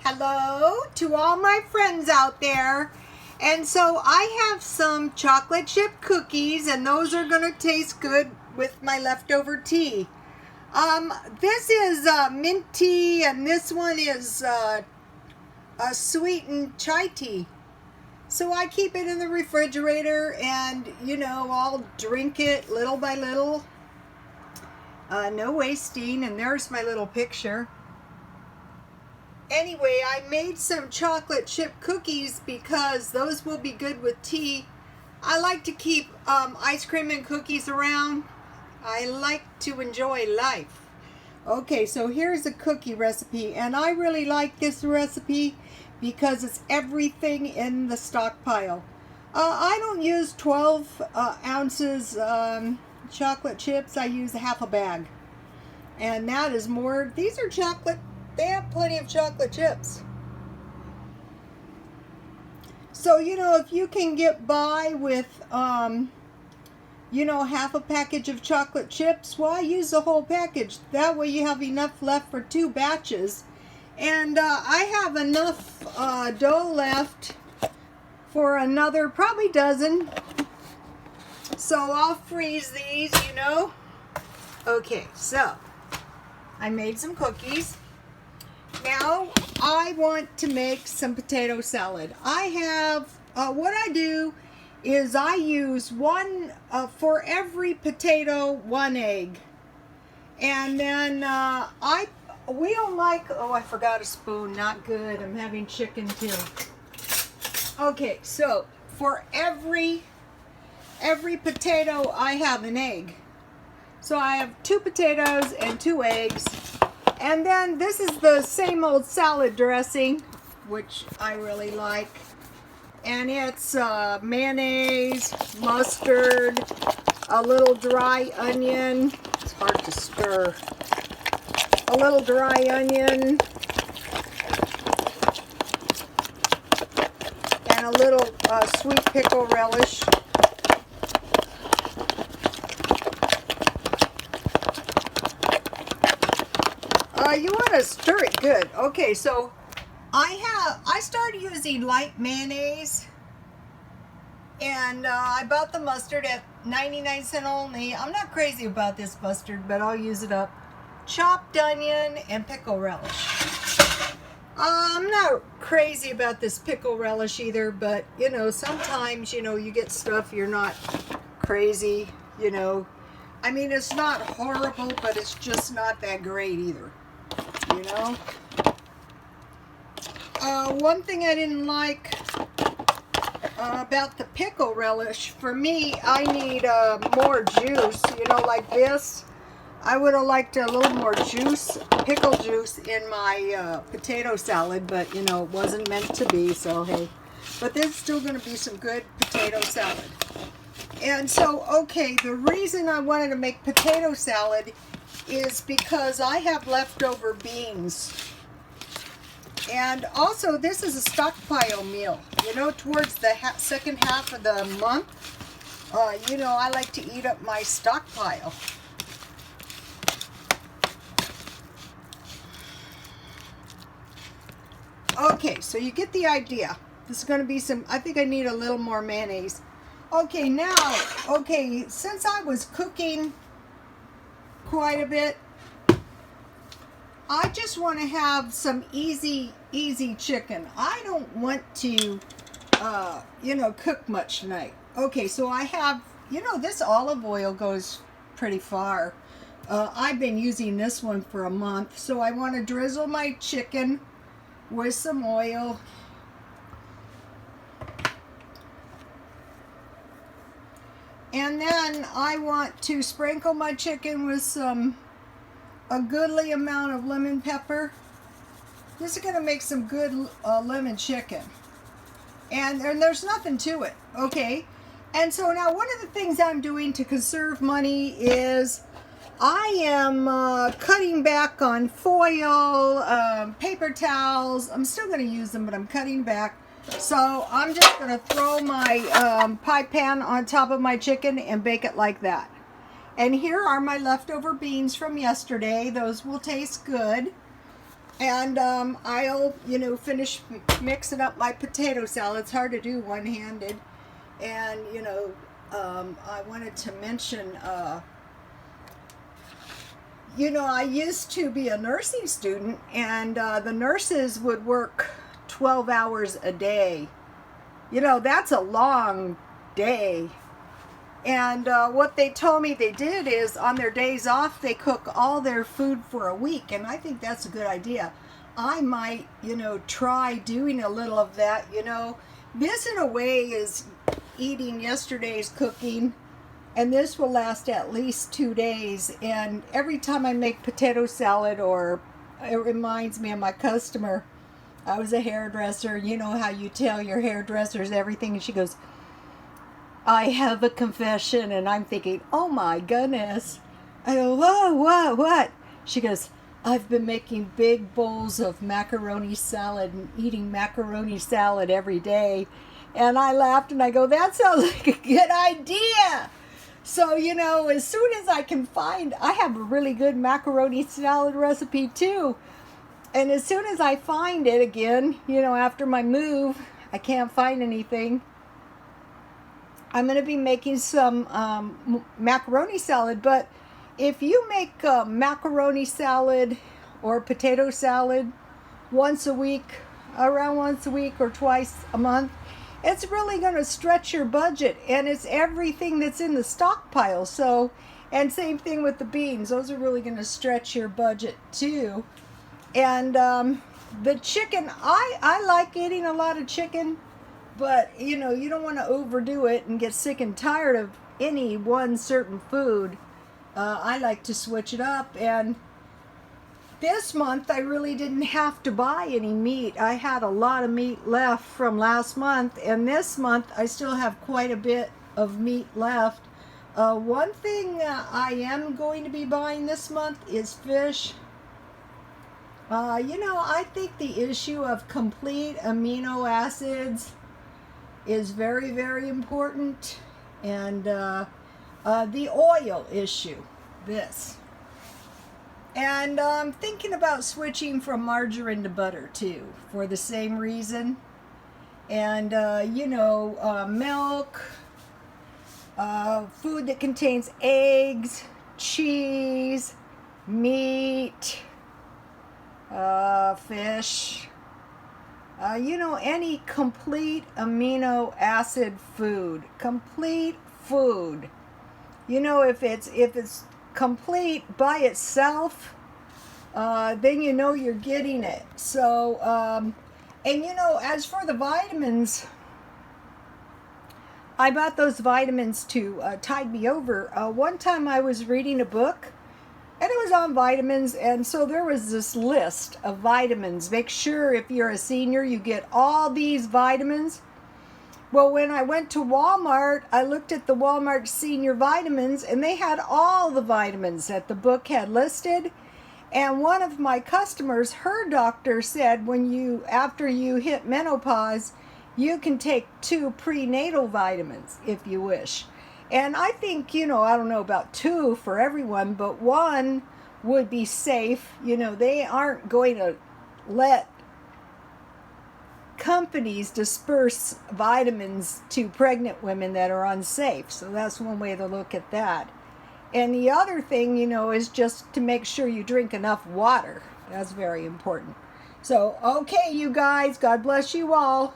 Hello to all my friends out there. And so I have some chocolate chip cookies, and those are going to taste good with my leftover tea. This is mint tea, and this one is a sweetened chai tea. So I keep it in the refrigerator, and I'll drink it little by little. No wasting, and there's my little picture. Anyway, I made some chocolate chip cookies because those will be good with tea. I like to keep ice cream and cookies around. I like to enjoy life. Okay, so here's a cookie recipe, and I really like this recipe because it's everything in the stockpile. I don't use 12 ounces chocolate chips. I use half a bag, and that is more. These are chocolate. They have plenty of chocolate chips. So, if you can get by with, half a package of chocolate chips, why use the whole package? That way you have enough left for 2 batches. And I have enough dough left for another probably dozen. So I'll freeze these, Okay, so I made some cookies. Now I want to make some potato salad. I have, what I do is I use one, for every potato, 1 egg. And then we don't like, oh, I forgot a spoon, not good. I'm having chicken too. Okay, so for every potato I have an egg. So I have 2 potatoes and 2 eggs. And then this is the same old salad dressing, which I really like. And it's mayonnaise, mustard, a little dry onion. It's hard to stir. A little dry onion. And a little sweet pickle relish. You want to stir it good. Okay, so I started using light mayonnaise, and I bought the mustard at 99¢ only. I'm not crazy about this mustard, but I'll use it up. Chopped onion and pickle relish. I'm not crazy about this pickle relish either, but sometimes you get stuff you're not crazy. I mean, it's not horrible, but it's just not that great either. One thing I didn't like about the pickle relish, for me, I need more juice, like this. I would have liked a little more juice, pickle juice in my potato salad, but it wasn't meant to be, so hey. But there's still going to be some good potato salad. And so, okay, the reason I wanted to make potato salad is because I have leftover beans. And also, this is a stockpile meal. Towards the second half of the month, I like to eat up my stockpile. Okay, so you get the idea. This is going to be I think I need a little more mayonnaise. Okay, now, since I was cooking quite a bit, I just want to have some easy chicken. I don't want to cook much tonight. Okay, so I have, this olive oil goes pretty far. I've been using this one for a month, so I want to drizzle my chicken with some oil. And then I want to sprinkle my chicken with a goodly amount of lemon pepper. This is going to make some good lemon chicken. And there's nothing to it, okay? And so now one of the things I'm doing to conserve money is I am cutting back on foil, paper towels. I'm still going to use them, but I'm cutting back. So I'm just going to throw my pie pan on top of my chicken and bake it like that. And here are my leftover beans from yesterday. Those will taste good. And I'll, finish mixing up my potato salad. It's hard to do one-handed. And, I wanted to mention, I used to be a nursing student, and the nurses would work 12 hours a day. That's a long day. And what they told me they did is on their days off, they cook all their food for a week. And I think that's a good idea. I might, try doing a little of that. This in a way is eating yesterday's cooking. And this will last at least 2 days. And every time I make potato salad, or it reminds me of my customer. I was a hairdresser. You know how you tell your hairdressers everything. And she goes, I have a confession. And I'm thinking, oh my goodness. I go, whoa, what? She goes, I've been making big bowls of macaroni salad and eating macaroni salad every day. And I laughed and I go, that sounds like a good idea. So, as soon as I can find, I have a really good macaroni salad recipe too. And as soon as I find it again, after my move, I can't find anything. I'm going to be making some macaroni salad. But if you make macaroni salad or potato salad once a week, around once a week or twice a month, it's really going to stretch your budget, and it's everything that's in the stockpile. So, and same thing with the beans. Those are really going to stretch your budget too. And the chicken, I like eating a lot of chicken, but you don't want to overdo it and get sick and tired of any one certain food. I like to switch it up, and this month I really didn't have to buy any meat. I had a lot of meat left from last month, and this month I still have quite a bit of meat left. One thing I am going to be buying this month is fish. I think the issue of complete amino acids is very, very important. And the oil issue, this. And I'm thinking about switching from margarine to butter too, for the same reason. And, milk, food that contains eggs, cheese, meat, fish, any complete amino acid food, complete food. If it's complete by itself, then you're getting it. So, as for the vitamins, I bought those vitamins to tide me over. One time I was reading a book, and it was on vitamins, and so there was this list of vitamins. Make sure if you're a senior, you get all these vitamins. Well, when I went to Walmart, I looked at the Walmart senior vitamins, and they had all the vitamins that the book had listed. And one of my customers, her doctor said, after you hit menopause, you can take 2 prenatal vitamins if you wish. And I think, I don't know about 2 for everyone, but 1 would be safe. They aren't going to let companies disperse vitamins to pregnant women that are unsafe. So that's one way to look at that. And the other thing, is just to make sure you drink enough water. That's very important. So, okay, you guys, God bless you all.